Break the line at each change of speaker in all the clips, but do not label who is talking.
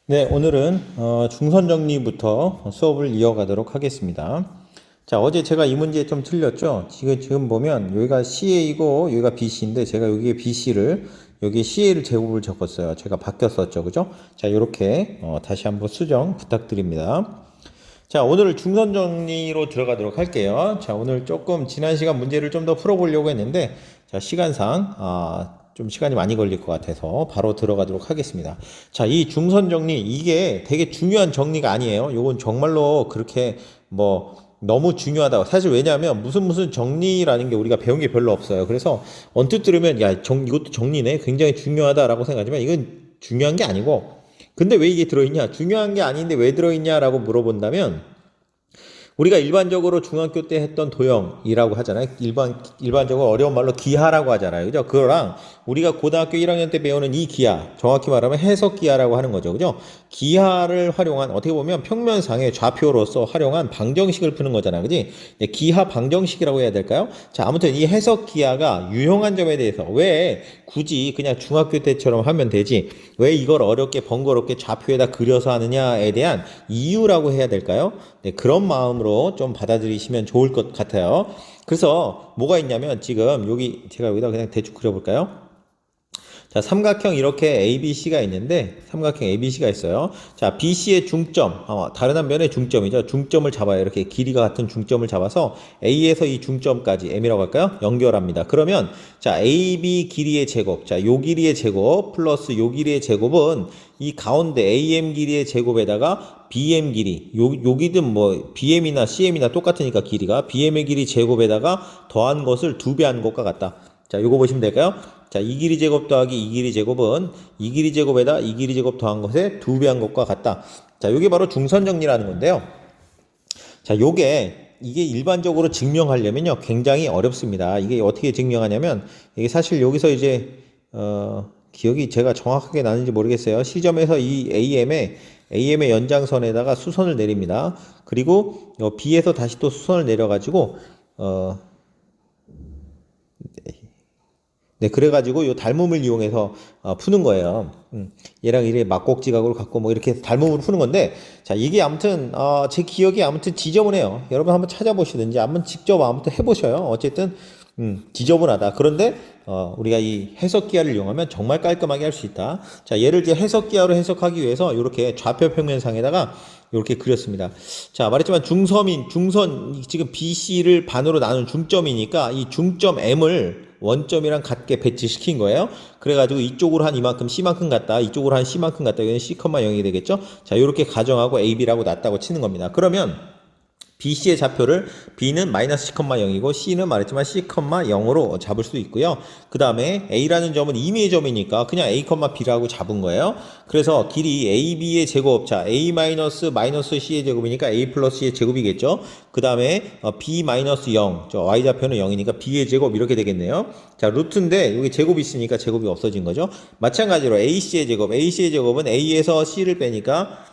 네, 오늘은 중선 정리부터 수업을 이어가도록 하겠습니다. 자, 어제 제가 이 문제 좀 틀렸죠? 지금 보면 여기가 CA이고 여기가 BC인데 제가 여기에 BC를 여기 CA를 제곱을 적었어요. 제가 바뀌었었죠. 그죠? 자, 이렇게 다시 한번 수정 부탁드립니다. 자, 오늘 중선 정리로 들어가도록 할게요. 자, 오늘 조금 지난 시간 문제를 좀 더 풀어보려고 했는데 자, 시간상 좀 시간이 많이 걸릴 것 같아서 바로 들어가도록 하겠습니다. 자, 이 중선 정리 이게 되게 중요한 정리가 아니에요. 요건 정말로 그렇게 뭐 너무 중요하다고. 사실 왜냐하면 무슨 정리라는 게 우리가 배운 게 별로 없어요. 그래서 언뜻 들으면 야, 이것도 정리네. 굉장히 중요하다라고 생각하지만 이건 중요한 게 아니고 근데 왜 이게 들어있냐? 중요한 게 아닌데 왜 들어있냐라고 물어본다면 우리가 일반적으로 중학교 때 했던 도형이라고 하잖아요. 일반적으로 어려운 말로 기하라고 하잖아요. 그죠? 그거랑 우리가 고등학교 1학년 때 배우는 이 기하, 정확히 말하면 해석 기하라고 하는 거죠. 그죠? 기하를 활용한, 어떻게 보면 평면상의 좌표로서 활용한 방정식을 푸는 거잖아요. 그지? 네, 기하 방정식이라고 해야 될까요? 자, 아무튼 이 해석 기하가 유용한 점에 대해서 왜 굳이 그냥 중학교 때처럼 하면 되지? 왜 이걸 어렵게 번거롭게 좌표에다 그려서 하느냐에 대한 이유라고 해야 될까요? 네, 그런 마음으로 좀 받아들이시면 좋을 것 같아요. 그래서 뭐가 있냐면 지금 여기 제가 여기다 그냥 대충 그려볼까요? 자, 삼각형 이렇게 ABC가 있는데 삼각형 ABC가 있어요. 자, BC의 중점, 다른 한 면의 중점이죠. 중점을 잡아요. 이렇게 길이가 같은 중점을 잡아서 A에서 이 중점까지 M이라고 할까요? 연결합니다. 그러면 자, AB 길이의 제곱, 자, 요 길이의 제곱 플러스 요 길이의 제곱은 이 가운데 AM 길이의 제곱에다가 BM 길이, 여기든 뭐 BM이나 CM이나 똑같으니까 길이가 BM의 길이 제곱에다가 더한 것을 2배 한 것과 같다. 자, 요거 보시면 될까요? 자, 이 길이 제곱 더하기 이 길이 제곱은 이 길이 제곱에다 이 길이 제곱 더한 것에 2배 한 것과 같다. 자, 요게 바로 중선 정리라는 건데요. 자, 이게 일반적으로 증명하려면요, 굉장히 어렵습니다. 이게 어떻게 증명하냐면, 이게 사실 여기서 이제, 기억이 제가 정확하게 나는지 모르겠어요. 시점에서 이 AM의 연장선에다가 수선을 내립니다. 그리고 B에서 다시 또 수선을 내려가지고, 네, 그래가지고 요 닮음을 이용해서 푸는 거예요. 얘랑 이렇게 막곡지각으로 갖고 뭐 이렇게 닮음으로 푸는 건데, 자, 이게 아무튼 제 기억이 아무튼 지저분해요. 여러분 한번 찾아보시든지 한번 직접 아무튼 해보셔요. 어쨌든 지저분하다. 그런데 우리가 이 해석 기하를 이용하면 정말 깔끔하게 할 수 있다. 자, 얘를 이제 해석 기하로 해석하기 위해서 이렇게 좌표 평면상에다가 이렇게 그렸습니다. 자, 말했지만 중선 지금 BC를 반으로 나눈 중점이니까 이 중점 M을 원점이랑 같게 배치시킨 거예요. 그래가지고 이쪽으로 한 이만큼 C만큼 갔다, 이쪽으로 한 C만큼 갔다, 이건 C,0이 되겠죠? 자, 이렇게 가정하고 AB라고 놨다고 치는 겁니다. 그러면 BC의 좌표를 B는 마이너스 C,0이고 C는 말했지만 C,0으로 잡을 수 있고요. 그 다음에 A라는 점은 임의의 점이니까 그냥 A, B라고 잡은 거예요. 그래서 길이 AB의 제곱, 자, A 마이너스 C의 제곱이니까 A 플러스 C의 제곱이겠죠. 그 다음에 B 마이너스 0, 저 Y좌표는 0이니까 B의 제곱 이렇게 되겠네요. 자, 루트인데 여기 제곱이 있으니까 제곱이 없어진 거죠. 마찬가지로 AC의 제곱은 A에서 C를 빼니까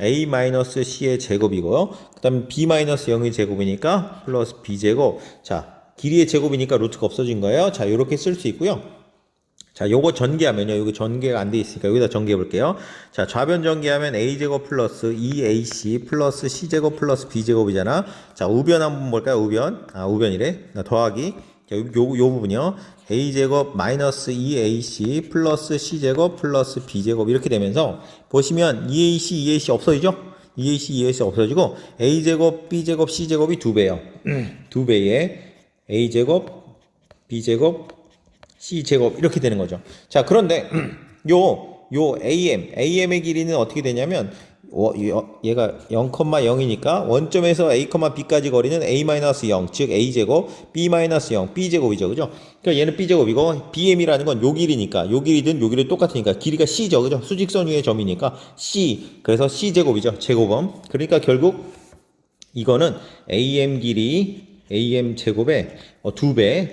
A-C의 제곱이고요. 그 다음에 B-0의 제곱이니까 플러스 B제곱. 자, 길이의 제곱이니까 루트가 없어진 거예요. 자, 요렇게 쓸 수 있고요. 자, 요거 전개하면요. 여기 전개가 안 돼 있으니까 여기다 전개해 볼게요. 자, 좌변 전개하면 A제곱 플러스 2AC 플러스 C제곱 플러스 B제곱이잖아. 자, 우변 한번 볼까요? 우변이래. 더하기. 자, 요 부분이요. A제곱 마이너스 2AC 플러스 C제곱 플러스 B제곱 이렇게 되면서 보시면 2AC 없어지죠? 2AC 없어지고 A제곱, B제곱, C제곱이 2배예요. 2배의 A제곱, B제곱, C제곱 이렇게 되는 거죠. 자, 그런데 요 AM의 길이는 어떻게 되냐면 얘가 0,0이니까 원점에서 A, B까지 거리는 A-0, 즉 A제곱, B-0, B제곱이죠. 그죠? 그러니까 얘는 B제곱이고 BM이라는 건 요 길이니까 요 길이든 요 길이 똑같으니까 길이가 C죠. 그죠? 수직선 위의 점이니까 C. 그래서 C제곱이죠. 제곱은. 그러니까 결국 이거는 AM 길이 AM 제곱의 2배.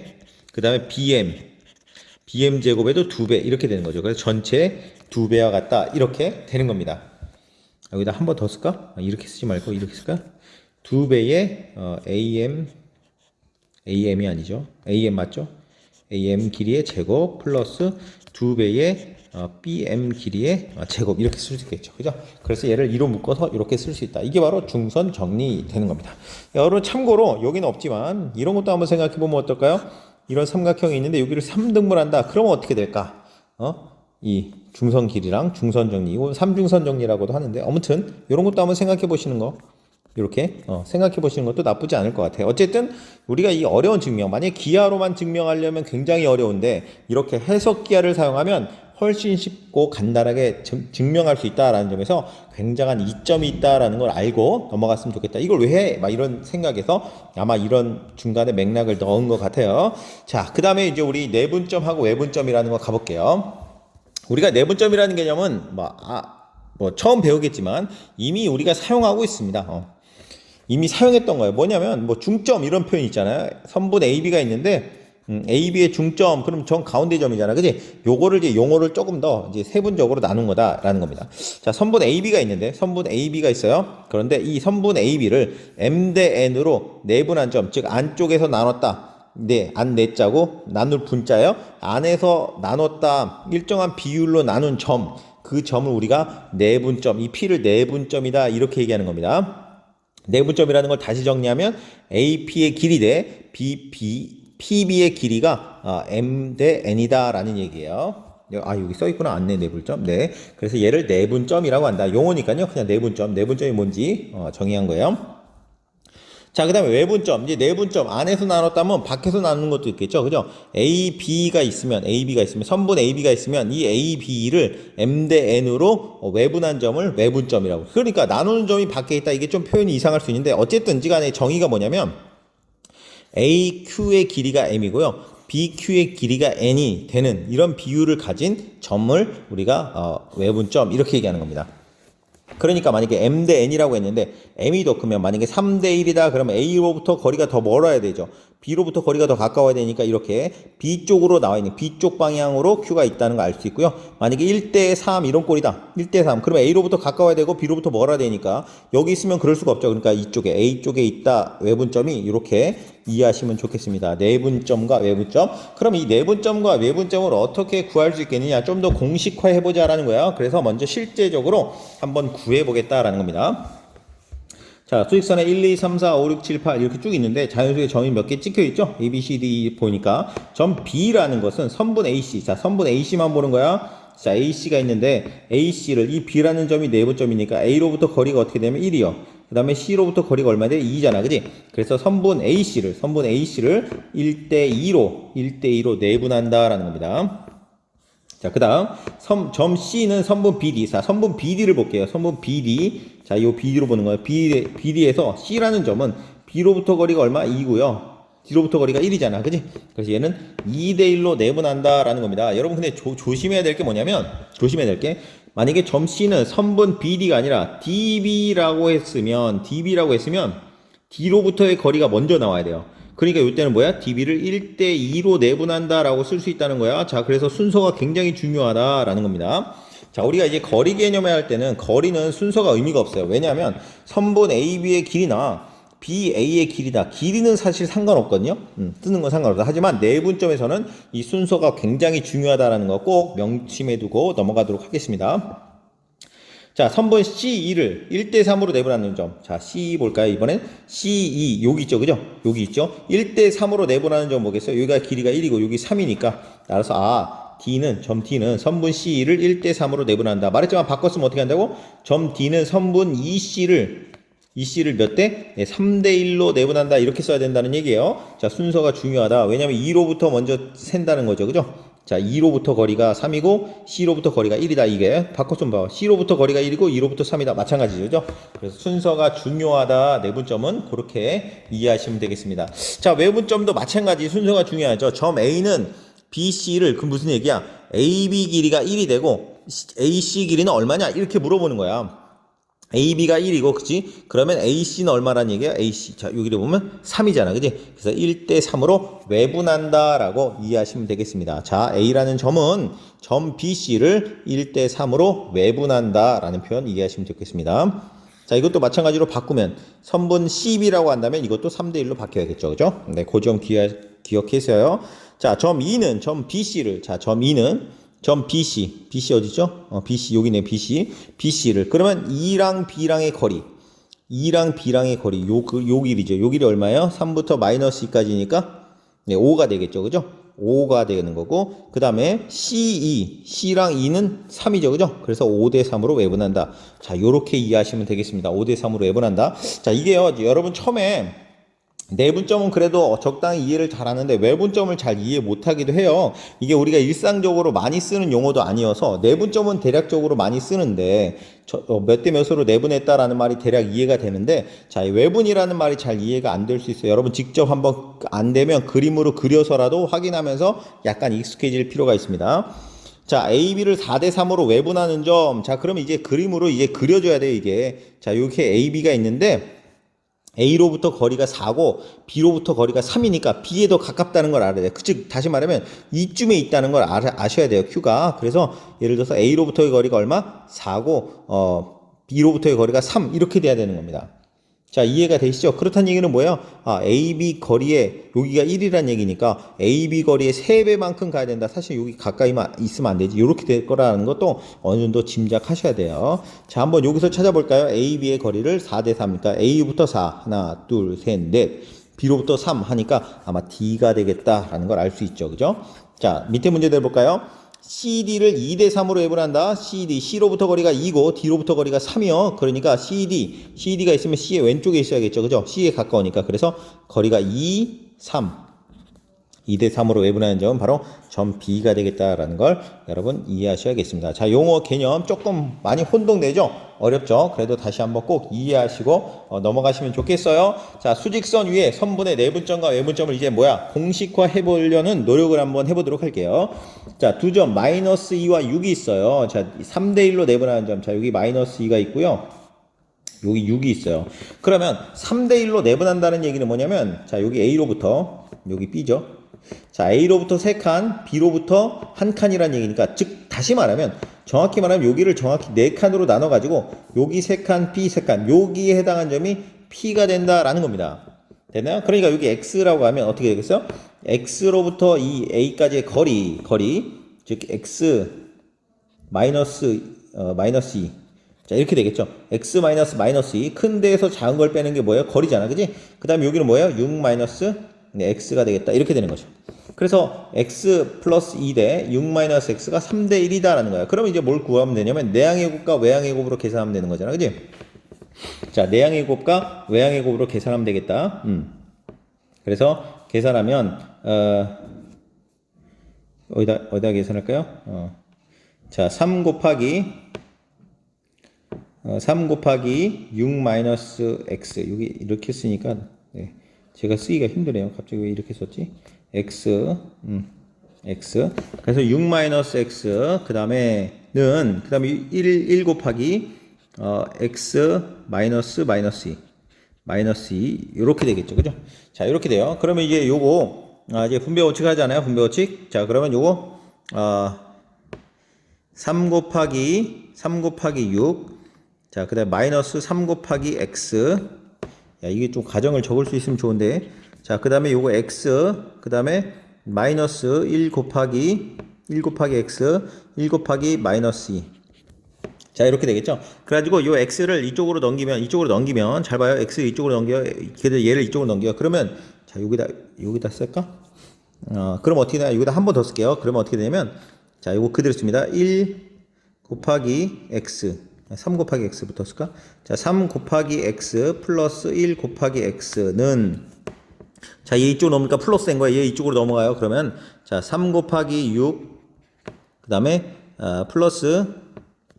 그다음에 BM 제곱에도 2배 이렇게 되는 거죠. 그래서 전체 2배와 같다 이렇게 되는 겁니다. 여기다 한 번 더 쓸까? 이렇게 쓰지 말고 이렇게 쓸까? 2배의 AM이 아니죠. AM 맞죠? AM 길이의 제곱 플러스 2배의 BM 길이의 제곱 이렇게 쓸 수 있겠죠. 그죠? 그래서 얘를 2로 묶어서 이렇게 쓸 수 있다. 이게 바로 중선 정리되는 겁니다. 여러분 참고로 여기는 없지만 이런 것도 한번 생각해 보면 어떨까요? 이런 삼각형이 있는데 여기를 3등분한다. 그러면 어떻게 될까? 이 중선 길이랑 중선 정리, 이거 3중선 정리라고도 하는데 아무튼 이런 것도 한번 생각해 보시는 거 이렇게 생각해 보시는 것도 나쁘지 않을 것 같아요. 어쨌든 우리가 이 어려운 증명, 만약에 기하로만 증명하려면 굉장히 어려운데 이렇게 해석 기하를 사용하면 훨씬 쉽고 간단하게 증명할 수 있다라는 점에서 굉장한 이점이 있다라는 걸 알고 넘어갔으면 좋겠다. 이걸 왜 해? 막 이런 생각에서 아마 이런 중간에 맥락을 넣은 것 같아요. 자, 그 다음에 이제 우리 내분점하고 외분점이라는 거 가볼게요. 우리가 내분점이라는 개념은 처음 배우겠지만 이미 우리가 사용하고 있습니다. 이미 사용했던 거예요. 뭐냐면 중점 이런 표현 있잖아요. 선분 AB가 있는데 AB의 중점 그럼 정 가운데 점이잖아. 그지? 요거를 이제 용어를 조금 더 이제 세분적으로 나눈 거다라는 겁니다. 자, 선분 AB가 있는데 선분 AB가 있어요. 그런데 이 선분 AB를 M 대 N으로 내분한 점, 즉 안쪽에서 나눴다. 네, 안 내자고 나눌 분자예요. 안에서 나눴다. 일정한 비율로 나눈 점. 그 점을 우리가 내분점, 이 P를 내분점이다. 이렇게 얘기하는 겁니다. 내분점이라는 걸 다시 정리하면 AP의 길이 대 PB의 길이가 M 대 N이다 라는 얘기예요. 여기 써있구나. 안내 내분점. 네. 그래서 얘를 내분점이라고 한다. 용어니까요. 그냥 내분점. 내분점이 뭔지 정의한 거예요. 자, 그 다음에 외분점. 이제 내분점 안에서 나눴다면 밖에서 나누는 것도 있겠죠. 그죠? AB가 있으면 선분 AB가 있으면 이 AB를 M 대 N으로 외분한 점을 외분점이라고. 그러니까 나누는 점이 밖에 있다. 이게 좀 표현이 이상할 수 있는데 어쨌든지 간에 정의가 뭐냐면 AQ의 길이가 M이고요. BQ의 길이가 N이 되는 이런 비율을 가진 점을 우리가 외분점 이렇게 얘기하는 겁니다. 그러니까 만약에 M 대 N이라고 했는데 M이 더 크면 만약에 3 대 1이다 그러면 A로부터 거리가 더 멀어야 되죠. B로부터 거리가 더 가까워야 되니까 이렇게 B 쪽으로 나와 있는 B쪽 방향으로 Q가 있다는 걸 알 수 있고요. 만약에 1 대 3 이런 꼴이다. 1 대 3 그러면 A로부터 가까워야 되고 B로부터 멀어야 되니까 여기 있으면 그럴 수가 없죠. 그러니까 이쪽에 A 쪽에 있다 외분점이 이렇게 이해하시면 좋겠습니다. 내분점과 외분점. 그럼 이 내분점과 외분점을 어떻게 구할 수 있겠느냐? 좀 더 공식화해 보자라는 거예요. 그래서 먼저 실제적으로 한번 구해 보겠다라는 겁니다. 자, 수직선에 1, 2, 3, 4, 5, 6, 7, 8 이렇게 쭉 있는데 자연수의 점이 몇 개 찍혀 있죠? A, B, C, D 보니까 점 B라는 것은 선분 AC. 자, 선분 AC만 보는 거야. 자, AC가 있는데 AC를 이 B라는 점이 내분점이니까 A로부터 거리가 어떻게 되면 1이요. 그 다음에 C로부터 거리가 얼마 돼? 2잖아. 그지? 그래서 선분 AC를 1대2로 내분한다라는 겁니다. 자, 그 다음 점 C는 선분 BD. 자, 선분 BD를 볼게요. 선분 BD. 자, 이 BD로 보는 거예요. BD에서 C라는 점은 B로부터 거리가 얼마? 2고요. D로부터 거리가 1이잖아. 그지? 그래서 얘는 2대1로 내분한다라는 겁니다. 여러분 근데 조심해야 될 게 뭐냐면 만약에 점 C는 선분 BD가 아니라 DB라고 했으면 D로부터의 거리가 먼저 나와야 돼요. 그러니까 이때는 뭐야? DB를 1대2로 내분한다라고 쓸 수 있다는 거야. 자, 그래서 순서가 굉장히 중요하다라는 겁니다. 자, 우리가 이제 거리 개념에 할 때는 거리는 순서가 의미가 없어요. 왜냐하면 선분 AB의 길이나 BA의 길이다. 길이는 사실 상관없거든요. 뜨는 건 상관없다. 하지만 내분점에서는 이 순서가 굉장히 중요하다라는 거 꼭 명심해 두고 넘어가도록 하겠습니다. 자, 선분 C2를 1대3으로 내분하는 점. 자, C2 볼까요? 이번엔 C2 여기 있죠. 그죠? 여기 있죠? 1대3으로 내분하는 점 뭐겠어요? 여기가 길이가 1이고 여기 3이니까 따라서 점 D는 선분 C를 1대3으로 내분한다. 말했지만 바꿨으면 어떻게 한다고? 점 D는 선분 EC를 몇 대? 네, 3대1로 내분한다. 이렇게 써야 된다는 얘기예요. 자, 순서가 중요하다. 왜냐면 2로부터 먼저 센다는 거죠. 그죠? 자, 2로부터 거리가 3이고 C로부터 거리가 1이다. 이게 바꿔 좀 봐. C로부터 거리가 1이고 2로부터 3이다. 마찬가지죠. 그죠? 그래서 순서가 중요하다. 내분점은 그렇게 이해하시면 되겠습니다. 자, 외분점도 마찬가지 순서가 중요하죠. 점 A는 BC를 그 무슨 얘기야? AB 길이가 1이 되고 AC 길이는 얼마냐? 이렇게 물어보는 거야. AB가 1이고, 그치? 그러면 AC는 얼마란 얘기야? AC. 자, 여기를 보면 3이잖아. 그치? 그래서 1대3으로 외분한다라고 이해하시면 되겠습니다. 자, A라는 점은 점 BC를 1대3으로 외분한다라는 표현 이해하시면 좋겠습니다. 자, 이것도 마찬가지로 바꾸면 선분 CB라고 한다면 이것도 3대1로 바뀌어야겠죠. 그죠? 네, 그 점 기억해서요. 자, 점 E는 점 BC를, 점 E는 점 BC 어디죠? BC 여기네. BC를 그러면 E랑 B랑의 거리, E랑 B랑의 거리 요 길이죠. 요 길이 얼마예요? 3부터 마이너스 2까지니까 네, 5가 되겠죠. 그죠? 5가 되는 거고, 그 다음에 C랑 E는 3이죠. 그죠? 그래서 5대 3으로 외분한다. 자, 요렇게 이해하시면 되겠습니다. 5대 3으로 외분한다. 자, 이게요, 여러분 처음에 내분점은 그래도 적당히 이해를 잘하는데 외분점을 잘 이해 못하기도 해요. 이게 우리가 일상적으로 많이 쓰는 용어도 아니어서 내분점은 대략적으로 많이 쓰는데 몇 대 몇으로 내분했다라는 말이 대략 이해가 되는데, 자, 외분이라는 말이 잘 이해가 안 될 수 있어요. 여러분 직접 한번 안 되면 그림으로 그려서라도 확인하면서 약간 익숙해질 필요가 있습니다. 자, AB를 4대 3으로 외분하는 점. 자, 그러면 이제 그림으로 이제 그려줘야 돼요, 이게. 자, 이렇게 AB가 있는데 A로부터 거리가 4고 B로부터 거리가 3이니까 B에 더 가깝다는 걸 알아야 돼요. 즉 다시 말하면 이쯤에 있다는 걸 아셔야 돼요. Q가. 그래서 예를 들어서 A로부터의 거리가 얼마? 4고 B로부터의 거리가 3 이렇게 돼야 되는 겁니다. 자, 이해가 되시죠? 그렇다는 얘기는 뭐예요? AB 거리에 여기가 1이란 얘기니까 AB 거리의 3배만큼 가야 된다. 사실 여기 가까이만 있으면 안 되지. 이렇게 될 거라는 것도 어느 정도 짐작하셔야 돼요. 자, 한번 여기서 찾아볼까요? AB의 거리를 4대 3이니까 A부터 4, 하나, 둘, 셋, 넷. B로부터 3 하니까 아마 D가 되겠다라는 걸 알 수 있죠. 그죠? 자, 밑에 문제들 볼까요? CD를 2대 3으로 외분한다. C로부터 거리가 2고 D로부터 거리가 3이요. 그러니까 CD가 있으면 C의 왼쪽에 있어야겠죠. 그죠? C에 가까우니까. 그래서 거리가 2, 3. 2대 3으로 외분하는 점은 바로 점 B가 되겠다라는 걸 여러분 이해하셔야겠습니다. 자, 용어 개념 조금 많이 혼동되죠? 어렵죠? 그래도 다시 한번 꼭 이해하시고 넘어가시면 좋겠어요. 자, 수직선 위에 선분의 내분점과 외분점을 이제 공식화 해보려는 노력을 한번 해보도록 할게요. 자, 두 점 마이너스 2와 6이 있어요. 자, 3대 1로 내분하는 점. 자, 여기 마이너스 2가 있고요. 여기 6이 있어요. 그러면 3대 1로 내분한다는 얘기는 뭐냐면, 자, 여기 A로부터 여기 B죠. 자, A로부터 3칸, B로부터 1칸이라는 얘기니까, 즉 다시 말하면 정확히 말하면 여기를 정확히 4칸으로 나눠 가지고 여기 3칸, B 3칸, 여기에 해당한 점이 P가 된다라는 겁니다. 됐나요? 그러니까 여기 X라고 하면 어떻게 되겠어요? X로부터 이 A까지의 거리, 즉 X 마이너스 2. 자, 이렇게 되겠죠. X 마이너스 2. 큰 데에서 작은 걸 빼는 게 뭐예요? 거리잖아. 그지? 그 다음에 여기는 뭐예요? 6 마이너스 X가 되겠다. 이렇게 되는 거죠. 그래서 X 플러스 2대 6 마이너스 X가 3대 1이다라는 거야. 그러면 이제 뭘 구하면 되냐면 내항의 곱과 외항의 곱으로 계산하면 되는 거잖아. 그지? 자, 내항의 곱과 외항의 곱으로 계산하면 되겠다. 그래서 계산하면 어디다 계산할까요? 자, 3 곱하기 6 마이너스 X. 여기 이렇게 쓰니까 네, 제가 쓰기가 힘드네요. 갑자기 왜 이렇게 썼지? X. 그래서 6 마이너스 X. 그 다음에 1 곱하기 X 마이너스 2. 이렇게 되겠죠. 그죠? 자, 이렇게 돼요. 그러면 이제 요거 이제 분배 원칙 하잖아요. 분배 원칙. 자, 그러면 요거 3 곱하기 6. 자, 그 다음에 마이너스 3 곱하기 X. 야, 이게 좀 가정을 적을 수 있으면 좋은데. 자, 그 다음에 요거 X. 그 다음에 마이너스 1 곱하기 X. 1 곱하기 마이너스 2. 자, 이렇게 되겠죠? 그래가지고 요 X를 이쪽으로 넘기면, 잘 봐요. X 이쪽으로 넘겨. 얘를 이쪽으로 넘겨. 그러면, 자, 여기다 쓸까? 그럼 어떻게 되냐? 여기다 한 번 더 쓸게요. 그러면 어떻게 되냐면, 자, 요거 그대로 씁니다. 1 곱하기 X. 3 곱하기 X부터 쓸까? 자, 3 곱하기 X 플러스 1 곱하기 X는, 자, 얘 이쪽으로 넘으니까 플러스 된 거야. 얘 이쪽으로 넘어가요. 그러면, 자, 3 곱하기 6, 그 다음에, 플러스,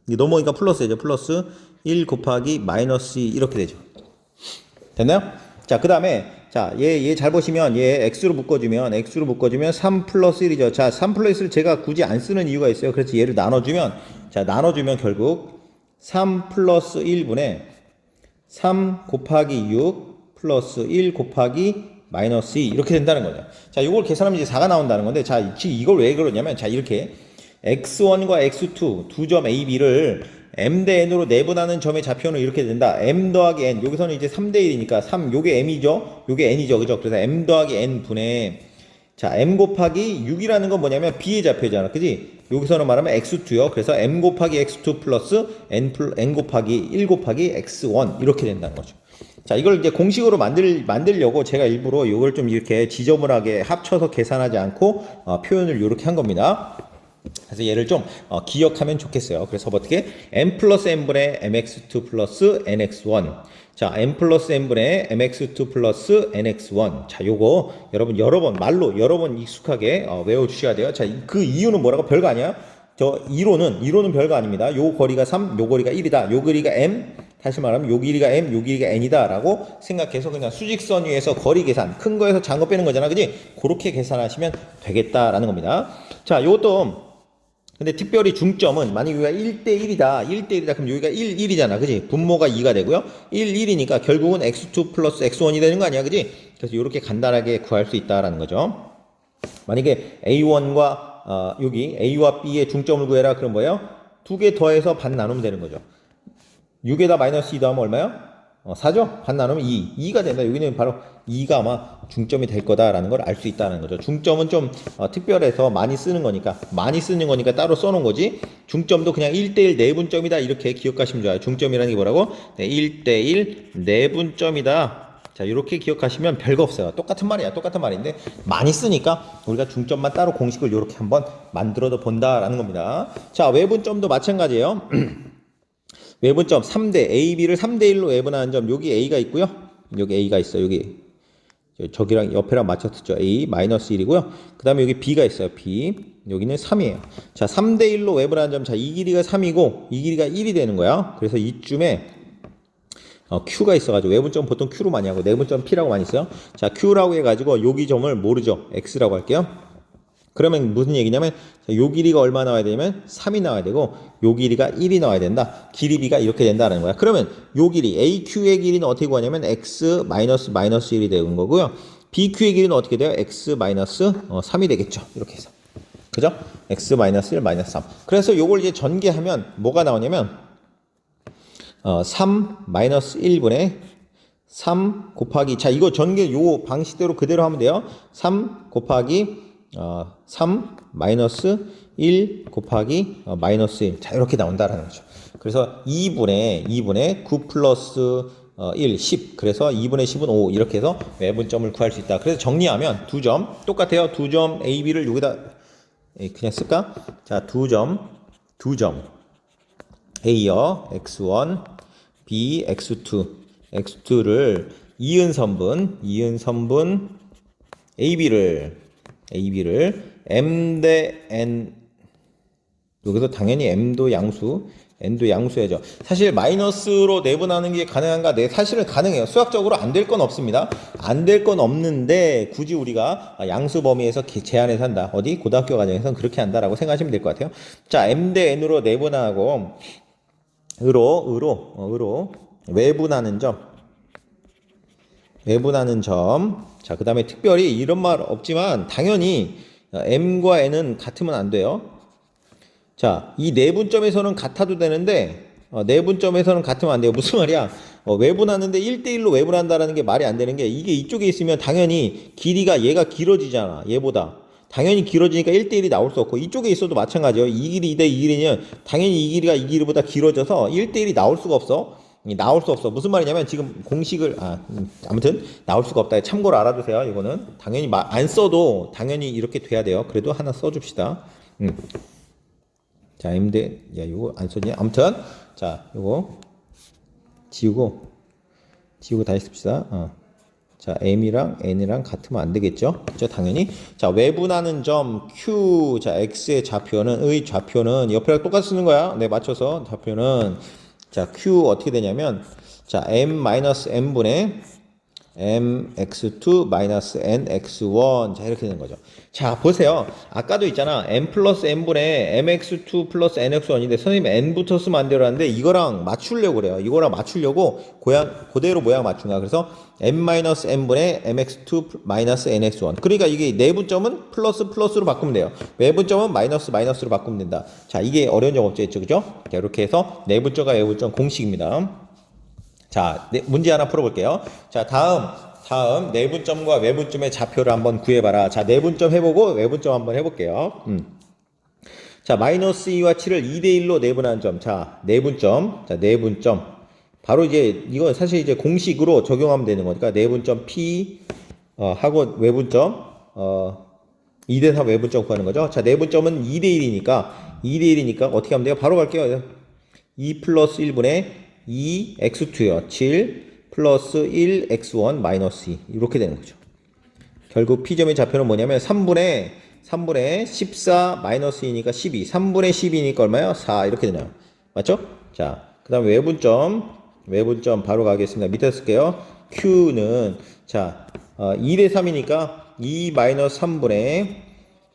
넘어오니까 플러스 되죠. 플러스 1 곱하기 마이너스 2 이렇게 되죠. 됐나요? 자, 그 다음에 자, 얘 잘 보시면 얘 x로 묶어주면 3 플러스 1이죠. 자, 3 플러스 1을 제가 굳이 안 쓰는 이유가 있어요. 그래서 얘를 나눠주면 결국 3 플러스 1분의 3 곱하기 6 플러스 1 곱하기 마이너스 2 이렇게 된다는 거죠. 자, 이걸 계산하면 이제 4가 나온다는 건데, 자, 이걸 왜 그러냐면, 자, 이렇게 x1과 x2 두 점 a, b를 m 대 n으로 내분하는 점의 좌표는 이렇게 된다. m 더하기 n. 여기서는 이제 3대 1이니까 요게 m이죠. 요게 n이죠. 그죠? 그래서 m 더하기 n 분의 자, m 곱하기 6이라는 건 뭐냐면 b의 좌표잖아. 그지? 여기서는 말하면 x2요. 그래서 m 곱하기 x2 플러스 n 곱하기 1 곱하기 x1 이렇게 된다는 거죠. 자, 이걸 이제 공식으로 만들려고 제가 일부러 이걸 좀 이렇게 지저분하게 합쳐서 계산하지 않고 표현을 이렇게 한 겁니다. 그래서 얘를 좀 기억하면 좋겠어요. 그래서 어떻게 m 플러스 n분의 mx2 플러스 nx1. 자, m 플러스 n분의 mx2 플러스 nx1. 자, 요거 여러분 여러 번 익숙하게 외워주셔야 돼요. 자, 그 이유는 뭐라고? 별거 아니야. 저 이론은 별거 아닙니다. 요 거리가 3, 요 거리가 1이다. 요 거리가 m, 다시 말하면 요 길이가 m, 요 길이가 n이다 라고 생각해서 그냥 수직선 위에서 거리 계산, 큰 거에서 작은 거 빼는 거잖아. 그지? 그렇게 계산하시면 되겠다라는 겁니다. 자, 요것도 근데 특별히 중점은 만약 여기가 1대1이다. 그럼 여기가 1이잖아. 그지? 분모가 2가 되고요. 1이니까 결국은 x2 플러스 x1이 되는 거 아니야. 그지? 그래서 이렇게 간단하게 구할 수 있다라는 거죠. 만약에 a1과 여기 a와 b의 중점을 구해라. 그럼 뭐예요? 두 개 더해서 반 나누면 되는 거죠. 6에다 마이너스 2 더하면 얼마야? 4죠? 반 나누면 2가 된다. 여기는 바로 2가 아마 중점이 될 거다라는 걸 알 수 있다는 거죠. 중점은 좀 특별해서 많이 쓰는 거니까 따로 써놓은 거지. 중점도 그냥 1대1 내분점이다 이렇게 기억하시면 좋아요. 중점이라는 게 뭐라고? 네, 1대1 내분점이다. 자, 이렇게 기억하시면 별거 없어요. 똑같은 말인데 많이 쓰니까 우리가 중점만 따로 공식을 이렇게 한번 만들어도 본다라는 겁니다. 자, 외분점도 마찬가지예요. 외분점 3대 AB를 3대1로 외분하는 점, 여기 A가 있고요. 여기 A가 있어요. 여기 저기랑 옆에랑 맞췄죠. A 마이너스 1이고요. 그 다음에 여기 B가 있어요. B 여기는 3이에요. 자, 3대1로 외분하는 점, 자, 이 길이가 3이고 이 길이가 1이 되는 거야. 그래서 이쯤에 Q가 있어가지고 외분점 보통 Q로 많이 하고 내분점 P라고 많이 써요. 자, Q라고 해가지고 여기 점을 모르죠. X라고 할게요. 그러면 무슨 얘기냐면 요 길이가 얼마 나와야 되냐면 3이 나와야 되고 요 길이가 1이 나와야 된다. 길이 B가 이렇게 된다는 거야. 그러면 요 길이 AQ의 길이는 어떻게 구하냐면 X 마이너스 1이 되는 거고요. BQ의 길이는 어떻게 돼요? X 마이너스 3이 되겠죠. 이렇게 해서. 그죠? X 마이너스 1 마이너스 3. 그래서 요걸 이제 전개하면 뭐가 나오냐면 3 마이너스 1분의 3 곱하기, 자, 이거 전개 요 방식대로 그대로 하면 돼요. 3 곱하기 3 마이너스 1 곱하기 마이너스 1. 자, 이렇게 나온다라는 거죠. 그래서 2분의 9 플러스 1, 10. 그래서 2분의 10은 5. 이렇게 해서 외분점을 구할 수 있다. 그래서 정리하면 두 점 똑같아요. 두 점 A, B를 여기다 그냥 쓸까? 자, 두 점 A요. X1, B, X2. X2를 이은 선분 AB를 M 대 N, 여기서 당연히 M도 양수, N도 양수야죠. 사실 마이너스로 내분하는 게 가능한가? 네, 사실은 가능해요. 수학적으로 안 될 건 없습니다. 안 될 건 없는데 굳이 우리가 양수 범위에서 제한해서 한다. 어디? 고등학교 과정에서는 그렇게 한다라고 생각하시면 될 것 같아요. 자, M 대 N으로 내분하고 으로 외분하는 점. 자, 그 다음에 특별히 이런 말 없지만 당연히 M과 N은 같으면 안 돼요. 자, 이 내분점에서는 같아도 되는데 내분점에서는 같으면 안 돼요. 무슨 말이야? 외분하는데 1대1로 외분한다라는 게 말이 안 되는 게, 이게 이쪽에 있으면 당연히 길이가 얘가 길어지잖아. 얘보다. 당연히 길어지니까 1대1이 나올 수 없고, 이쪽에 있어도 마찬가지예요. 이 길이 2대 이 길이면 당연히 이 길이가 이 길이보다 길어져서 1대1이 나올 수가 없어. 무슨 말이냐면 지금 공식을 아무튼 나올 수가 없다. 참고로 알아두세요. 이거는 당연히 안 써도 당연히 이렇게 돼야 돼요. 그래도 하나 써줍시다. 자, M대, 야, 이거 안 썼냐? 아무튼 자, 이거 지우고 다시 씁시다. 자, M이랑 N이랑 같으면 안 되겠죠? 그죠? 당연히. 자, 외분하는 점 Q, 자, X의 좌표는 옆이랑 똑같이 쓰는 거야. 네, 맞춰서 좌표는, 자, Q 어떻게 되냐면, 자, M-N분의 mx2 nx1. 자, 이렇게 되는 거죠. 자, 보세요. 아까도 있잖아. m 플러스 n분의 mx2 플러스 nx1인데 선생님 n부터 쓰면 안 되라는데 이거랑 맞추려고 그래요. 이거랑 맞추려고 그대로 모양 맞춘 거야. 그래서 m-n분의 mx2 마이너스 nx1. 그러니까 이게 내분점은 플러스로 바꾸면 돼요. 외분점은 마이너스로 바꾸면 된다. 자, 이게 어려운 점 없죠. 그죠? 자, 이렇게 해서 내분점과 외분점 공식입니다. 자, 문제 하나 풀어볼게요. 자, 다음 다음 내분점과 외분점의 좌표를 한번 구해봐라. 자, 내분점 해보고 외분점 한번 해볼게요. 자, 마이너스 2와 7을 2대1로 내분한 점. 자, 내분점. 자, 내분점. 바로 이제 이건 사실 이제 공식으로 적용하면 되는 거니까 내분점 P 하고 외분점 2대3 외분점 구하는 거죠. 자, 내분점은 2대1이니까 어떻게 하면 돼요? 바로 갈게요. 2 플러스 1분의 2 x2요. 7 플러스 1 x1 마이너스 2 이렇게 되는 거죠. 결국 P점의 좌표는 뭐냐면 3분의 14 마이너스 2니까 12 3분의 12니까 얼마요? 4 이렇게 되나요? 맞죠? 자, 그 다음에 외분점 바로 가겠습니다. 밑에 쓸게요. Q는 자 2대 3이니까 2 마이너스 3분의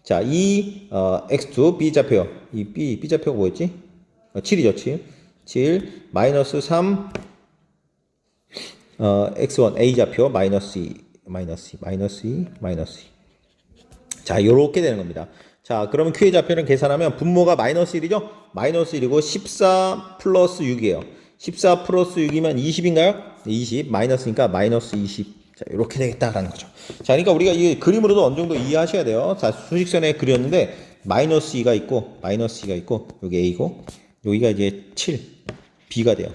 자 2 x2 B좌표 이 B좌표가 뭐였지? 7이죠. 7 마이너스 3 x1 A좌표 마이너스 2 자, 요렇게 되는 겁니다. 자, 그러면 Q의 좌표는 계산하면 분모가 마이너스 1이죠? 마이너스 1이고 14 플러스 6이에요. 14 플러스 6이면 20인가요? 20 마이너스니까 마이너스 20. 자, 이렇게 되겠다라는 거죠. 자, 그러니까 우리가 이 그림으로도 어느 정도 이해하셔야 돼요. 자, 수직선에 그렸는데 마이너스 2가 있고 여기 A고 여기가 이제 7 B가 돼요.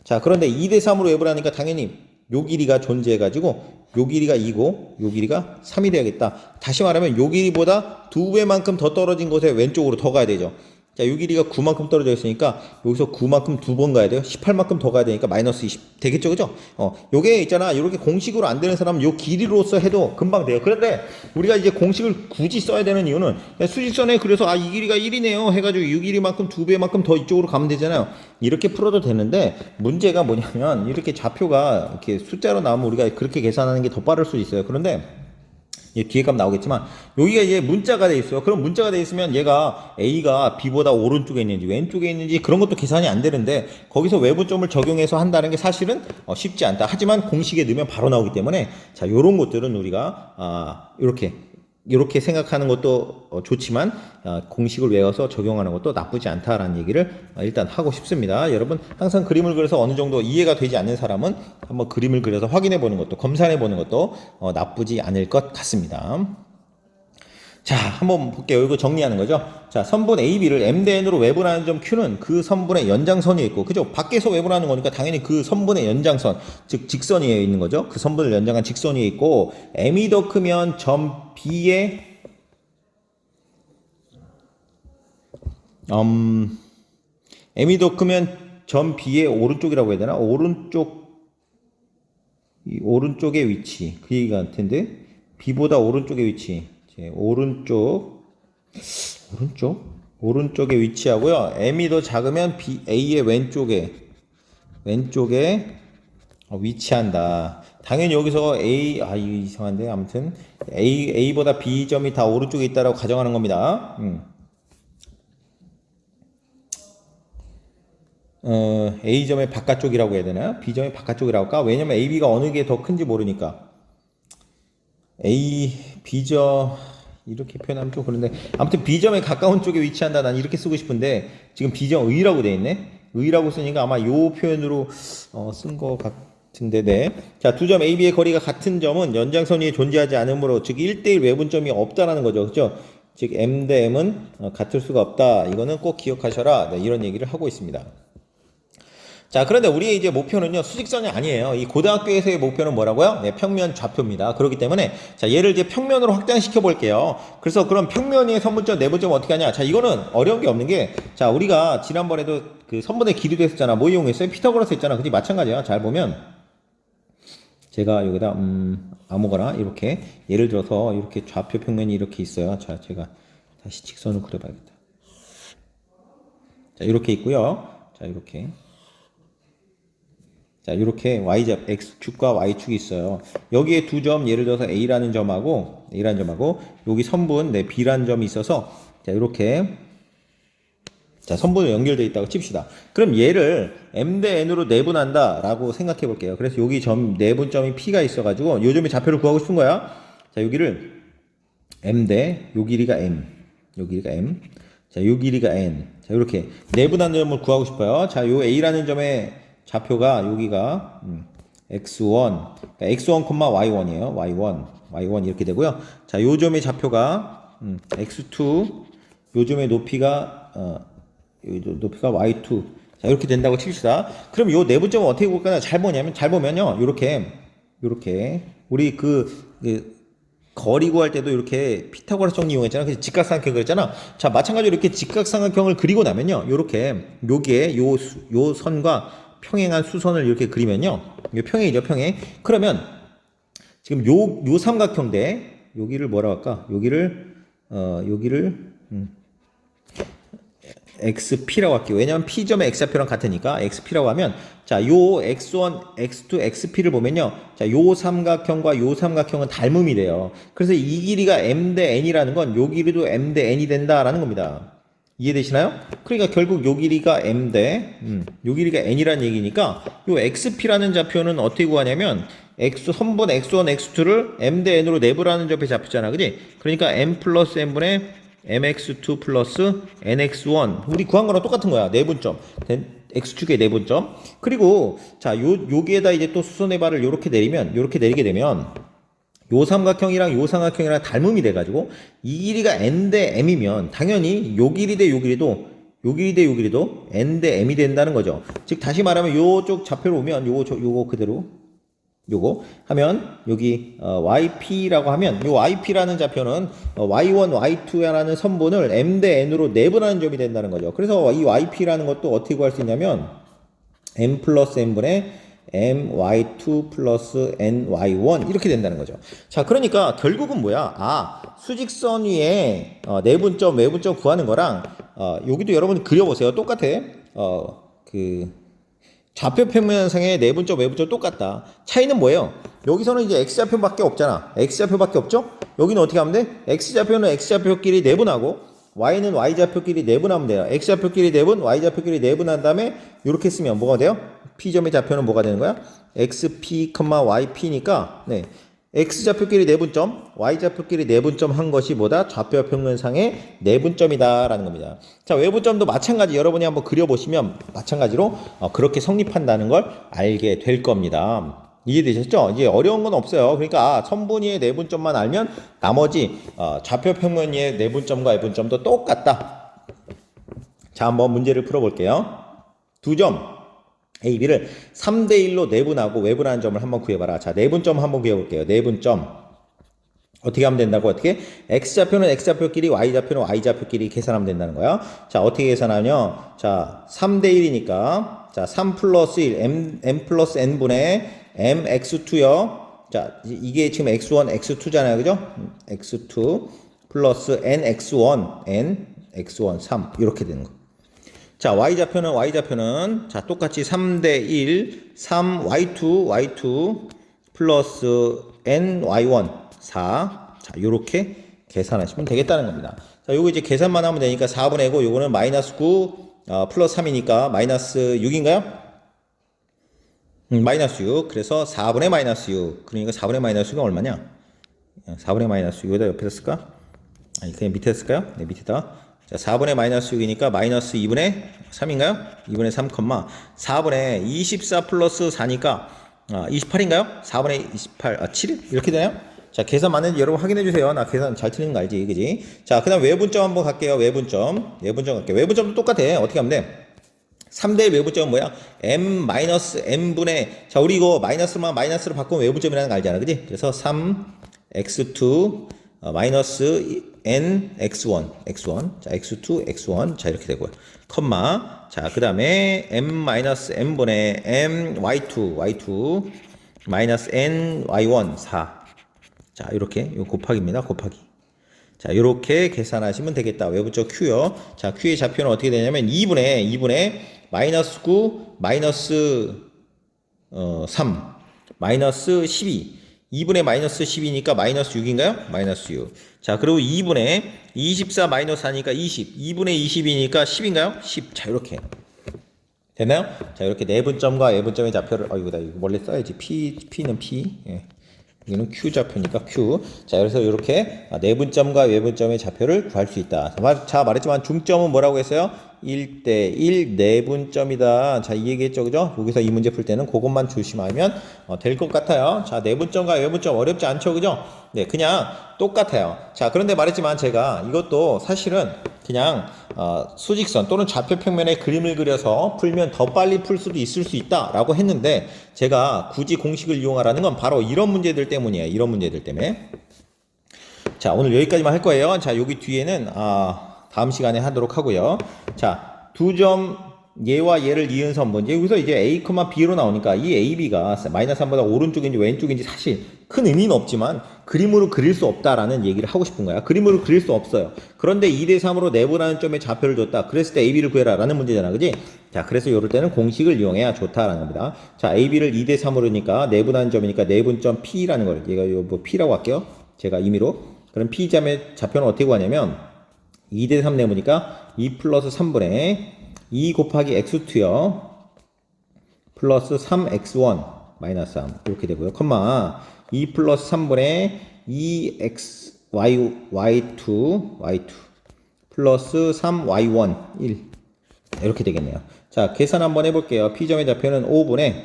자, 그런데 2대 3으로 웹을 하니까 당연히 요 길이가 존재해가지고 요 길이가 2고 요 길이가 3이 되야겠다. 다시 말하면 요 길이보다 2배만큼 더 떨어진 곳에 왼쪽으로 더 가야 되죠. 자, 요 길이가 9만큼 떨어져 있으니까 여기서 9만큼 두 번 가야 돼요. 18만큼 더 가야 되니까 마이너스 20 되겠죠, 그죠? 요게 있잖아. 이렇게 공식으로 안 되는 사람은 요 길이로서 해도 금방 돼요. 그런데 우리가 이제 공식을 굳이 써야 되는 이유는 수직선에 그래서 이 길이가 1이네요 해가지고 이 길이만큼 2배만큼 더 이쪽으로 가면 되잖아요. 이렇게 풀어도 되는데 문제가 뭐냐면 이렇게 좌표가 이렇게 숫자로 나오면 우리가 그렇게 계산하는 게 더 빠를 수 있어요. 그런데 뒤에 값 나오겠지만 여기가 이제 문자가 돼 있어요. 그럼 문자가 돼 있으면 얘가 A가 B보다 오른쪽에 있는지 왼쪽에 있는지 그런 것도 계산이 안 되는데 거기서 외부점을 적용해서 한다는 게 사실은 쉽지 않다. 하지만 공식에 넣으면 바로 나오기 때문에 자, 요런 것들은 우리가 이렇게 생각하는 것도 좋지만 공식을 외워서 적용하는 것도 나쁘지 않다라는 얘기를 일단 하고 싶습니다. 여러분 항상 그림을 그려서 어느 정도 이해가 되지 않는 사람은 한번 그림을 그려서 확인해 보는 것도 검사해 보는 것도 나쁘지 않을 것 같습니다. 자, 한번 볼게요. 이거 정리하는 거죠. 자, 선분 AB를 M대N으로 외분하는 점 Q는 그 선분의 연장선이 있고, 그죠? 밖에서 외분하는 거니까 당연히 그 선분의 연장선, 즉 직선이 있는 거죠. 그 선분을 연장한 직선이 있고, M이 더 크면 점 B의 M이 더 크면 점 B의 오른쪽이라고 해야 되나? 오른쪽의 위치. 그 얘기 같은데, B보다 오른쪽의 위치. 오른쪽에 위치하고요. M이 더 작으면 A의 왼쪽에 위치한다. 당연히 여기서 이거 이상한데 아무튼 A보다 B점이 다 오른쪽에 있다라고 가정하는 겁니다. A점의 바깥쪽이라고 해야 되나? B점의 바깥쪽이라고 할까? 왜냐면 AB가 어느 게 더 큰지 모르니까. B점 이렇게 표현하면 좀 그런데 아무튼 B점에 가까운 쪽에 위치한다. 난 이렇게 쓰고 싶은데 지금 B점 의라고 돼 있네. 의라고 쓰니까 아마 요 표현으로 쓴 것 같은데 네. 자, 두 점 AB의 거리가 같은 점은 연장선 위에 존재하지 않으므로 즉 1대1 외분점이 없다라는 거죠. 그렇죠? 즉 M 대 M은 같을 수가 없다. 이거는 꼭 기억하셔라. 네, 이런 얘기를 하고 있습니다. 자, 그런데 우리의 이제 목표는요, 수직선이 아니에요. 이 고등학교에서의 목표는 뭐라고요? 네, 평면 좌표입니다. 그렇기 때문에, 자, 얘를 이제 평면으로 확장시켜 볼게요. 그래서 그럼 평면 위의 선분점, 내분점 어떻게 하냐? 자, 이거는 어려운 게 없는 게, 자, 우리가 지난번에도 그 선분의 길이도 했었잖아. 뭐 이용했어요? 피타고라스 했잖아. 그지? 마찬가지야. 잘 보면, 제가 여기다, 아무거나, 이렇게, 예를 들어서, 이렇게 좌표 평면이 이렇게 있어요. 자, 제가 다시 직선을 그려봐야겠다. 자, 이렇게 있고요. 자, 이렇게. 자, 이렇게 X축과 Y축이 있어요. 여기에 두 점, 예를 들어서 A라는 점하고 여기 선분, 네, B라는 점이 있어서 자, 이렇게 자, 선분으로 연결되어 있다고 칩시다. 그럼 얘를 M 대 N으로 내분한다 라고 생각해 볼게요. 그래서 여기 내분점이 P가 있어가지고 요 점의 좌표를 구하고 싶은 거야. 자, 여기를 M 대 요 길이가 M, 자, 요 길이가 N. 자, 이렇게 내분하는 점을 구하고 싶어요. 자, 요 A라는 점의 좌표가 여기가 x1, x1, y1이에요. y1 이렇게 되고요. 자, 요 점의 좌표가 x2, 요 점의 높이가 y2. 자, 이렇게 된다고 칩시다. 그럼 요 내분점은 어떻게 볼까요? 잘 보면요. 요렇게 우리 거리 구할 때도 이렇게 피타고라스 정리 이용했잖아. 그래서 직각삼각형 그랬잖아. 자, 마찬가지로 이렇게 직각삼각형을 그리고 나면요. 요게 요 선과 평행한 수선을 이렇게 그리면요. 요 평행이죠, 평행. 그러면 지금 요 삼각형 대 여기를 뭐라 할까? 여기를 XP라고 할게요. 왜냐면 P점의 X좌표랑 같으니까 XP라고 하면 자, 요 X1, X2, XP를 보면요. 자, 요 삼각형과 요 삼각형은 닮음이 돼요. 그래서 이 길이가 M 대 N이라는 건 요 길이도 M 대 N이 된다라는 겁니다. 이해되시나요? 그러니까 결국 요 길이가 M 대 요 길이가 N이라는 얘기니까 요 XP라는 좌표는 어떻게 구하냐면 선분 X1, X2를 M 대 N으로 내부라는 좌표 좌표잖아. 그지? 그러니까 M 플러스 N분의 mx2 플러스 nx1 우리 구한 거랑 똑같은 거야. 내분점 x축의 내분점. 그리고 자, 여기에다 이제 또 수선의 발을 요렇게 내리게 되면 요 삼각형이랑 요 삼각형이랑 닮음이 돼 가지고 이 길이가 n 대 m이면 당연히 요 길이 대 요 길이도 n 대 m이 된다는 거죠. 즉 다시 말하면 요쪽 좌표로 오면 요거 그대로 요거 하면 여기 yp라고 하면 요 yp라는 좌표는 y1, y2라는 선분을 m 대 n으로 내분하는 점이 된다는 거죠. 그래서 이 yp라는 것도 어떻게 구할 수 있냐면 m 플러스 n분의 my2 플러스 ny1 이렇게 된다는 거죠. 자, 그러니까 결국은 뭐야? 수직선 위에 내분점, 외분점 구하는 거랑 여기도 여러분 그려보세요. 똑같아. 좌표 평면상의 내분점, 외분점 똑같다. 차이는 뭐예요? 여기서는 이제 x좌표밖에 없잖아. x좌표밖에 없죠? 여기는 어떻게 하면 돼? x좌표는 x좌표끼리 내분하고 y는 y좌표끼리 내분하면 돼요. x좌표끼리 내분, y좌표끼리 내분한 다음에 이렇게 쓰면 뭐가 돼요? p점의 좌표는 뭐가 되는 거야? xp, yp니까 네. x좌표끼리 내분점, y좌표끼리 내분점 한 것이 뭐다? 좌표 평면상의 내분점이다 라는 겁니다. 자, 외분점도 마찬가지 여러분이 한번 그려보시면 마찬가지로 그렇게 성립한다는 걸 알게 될 겁니다. 이해되셨죠? 이제 어려운 건 없어요. 그러니까 선분위의 내분점만 알면 나머지 좌표 평면위의 내분점과 외분점도 똑같다. 자, 한번 문제를 풀어볼게요. 두 점 A, B를 3대1로 내분하고 외분하는 점을 한번 구해봐라. 자, 내분점 한번 구해볼게요. 내분점. 어떻게 하면 된다고? 어떻게? X좌표는 X좌표끼리, Y좌표는 Y좌표끼리 계산하면 된다는 거야. 자, 어떻게 계산하냐? 자, 3대1이니까. 자, 3 플러스 1, M 플러스 N분의 MX2요. 자, 이게 지금 X1, X2잖아요. 그죠? X2 플러스 NX1, NX1, 3. 이렇게 되는 거. 자, y좌표는 자, 똑같이 3대1 3y2 플러스 ny1 4. 자, 요렇게 계산하시면 되겠다는 겁니다. 자, 요거 이제 계산만 하면 되니까 4분의 9, 요거는 마이너스 9 플러스 3이니까 마이너스 6인가요? 마이너스 6. 그래서 4분의 마이너스 6. 그러니까 4분의 마이너스 6은 얼마냐? 4분의 마이너스 6에다 옆에다 쓸까? 아니, 그냥 밑에 쓸까요? 네, 밑에다. 자, 4분의 마이너스 6이니까 마이너스 2분의 3인가요? 2분의 3, 4분의 24 플러스 4니까 28인가요? 4분의 28, 7? 이렇게 되나요? 자, 계산 맞는지 여러분 확인해 주세요. 나 계산 잘 틀리는 거 알지? 그지? 자, 그 다음 외분점 한번 갈게요. 외분점 갈게요. 외분점도 똑같아. 어떻게 하면 돼? 3대1 외분점은 뭐야? m-n분의, 자, 우리 이거 마이너스만 마이너스로 바꾸면 외분점이라는 거 알잖아. 그지? 그래서 3x2 마이너스 nx1 자, x2 x1 자, 이렇게 되고요. 컴마. 자, 그 다음에 m-n분의 my2 마이너스 ny1 4. 자, 이렇게 요 곱하기입니다. 곱하기. 자, 요렇게 계산하시면 되겠다. 외부적 q요. 자, q의 좌표는 어떻게 되냐면 2분의 마이너스 9 마이너스 3 마이너스 12. 2분의 마이너스 10이니까 마이너스 6인가요? 마이너스 6. 자, 그리고 2분의 24 마이너스 4니까 20. 2분의 20이니까 10인가요? 10. 자, 이렇게. 됐나요? 자, 이렇게 내분점과 외분점의 좌표를, 이거 원래 써야지. P는 P. 예. 이거는 Q 좌표니까 Q. 자, 그래서 이렇게 내분점과 외분점의 좌표를 구할 수 있다. 자, 말했지만 중점은 뭐라고 했어요? 1대1 내분점이다. 자, 이 얘기했죠, 그죠? 여기서 이 문제 풀 때는 그것만 조심하면 될 것 같아요. 자, 내분점과 외분점 어렵지 않죠, 그죠? 네, 그냥 똑같아요. 자, 그런데 말했지만 제가 이것도 사실은 그냥 수직선 또는 좌표 평면에 그림을 그려서 풀면 더 빨리 풀 수도 있을 수 있다라고 했는데 제가 굳이 공식을 이용하라는 건 바로 이런 문제들 때문이에요. 이런 문제들 때문에. 자, 오늘 여기까지만 할 거예요. 자, 여기 뒤에는 다음 시간에 하도록 하고요. 자, 두 점 얘와 얘를 이은 선 문제. 여기서 이제 A, B로 나오니까 이 AB가 마이너스 3보다 오른쪽인지 왼쪽인지 사실 큰 의미는 없지만 그림으로 그릴 수 없다라는 얘기를 하고 싶은 거야. 그림으로 그릴 수 없어요. 그런데 2대3으로 내분하는 점의 좌표를 줬다. 그랬을 때 AB를 구해라 라는 문제잖아. 그지? 자, 그래서 이럴 때는 공식을 이용해야 좋다라는 겁니다. 자, AB를 2대3으로니까 내분하는 점이니까 내분점 P라는 걸 얘가 뭐 P라고 할게요. 제가 임의로. 그럼 P점의 좌표는 어떻게 구하냐면 2대3 내보니까 2 플러스 3분의 2 곱하기 x2요. 플러스 3x1 마이너스 3 이렇게 되고요. 컴마 2 플러스 3분의 2x y2 플러스 3y1 1 이렇게 되겠네요. 자, 계산 한번 해볼게요. P점의 좌표는 5분의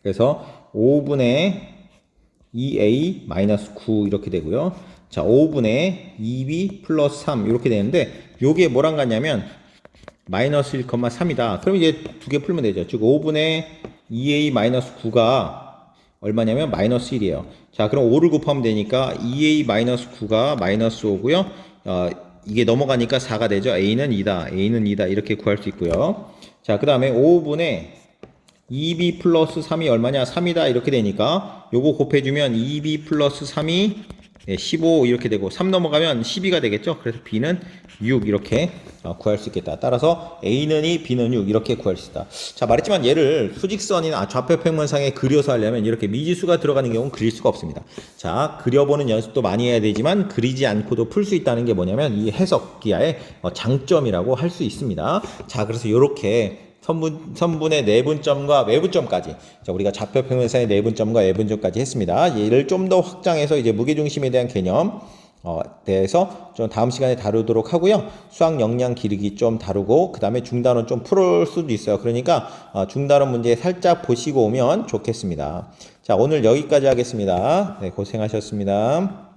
그래서 5분의 2a 마이너스 9 이렇게 되고요. 자, 5분의 2b 플러스 3 이렇게 되는데 요게 뭐랑 같냐면 마이너스 1,3이다. 그럼 이제 두 개 풀면 되죠. 즉 5분의 2a 마이너스 9가 얼마냐면 마이너스 1이에요. 자, 그럼 5를 곱하면 되니까 2a 마이너스 9가 마이너스 5고요. 이게 넘어가니까 4가 되죠. a는 2다. a는 2다. 이렇게 구할 수 있고요. 자, 그 다음에 5분의 2b 플러스 3이 얼마냐? 3이다. 이렇게 되니까 요거 곱해주면 2b 플러스 3이 15 이렇게 되고 3 넘어가면 12가 되겠죠. 그래서 b는 6 이렇게 구할 수 있겠다. 따라서 a는 2, b는 6 이렇게 구할 수 있다. 자, 말했지만 얘를 수직선이나 좌표 평면상에 그려서 하려면 이렇게 미지수가 들어가는 경우는 그릴 수가 없습니다. 자, 그려보는 연습도 많이 해야 되지만 그리지 않고도 풀 수 있다는 게 뭐냐면 이 해석 기하의 장점이라고 할 수 있습니다. 자, 그래서 이렇게 선분의 내분점과 외분점까지 자, 우리가 좌표 평면상의 내분점과 외분점까지 했습니다. 얘를 좀 더 확장해서 이제 무게중심에 대한 개념 대해서 좀 다음 시간에 다루도록 하고요. 수학 역량 기르기 좀 다루고 그 다음에 중단원 좀 풀을 수도 있어요. 그러니까 중단원 문제 살짝 보시고 오면 좋겠습니다. 자, 오늘 여기까지 하겠습니다. 네, 고생하셨습니다.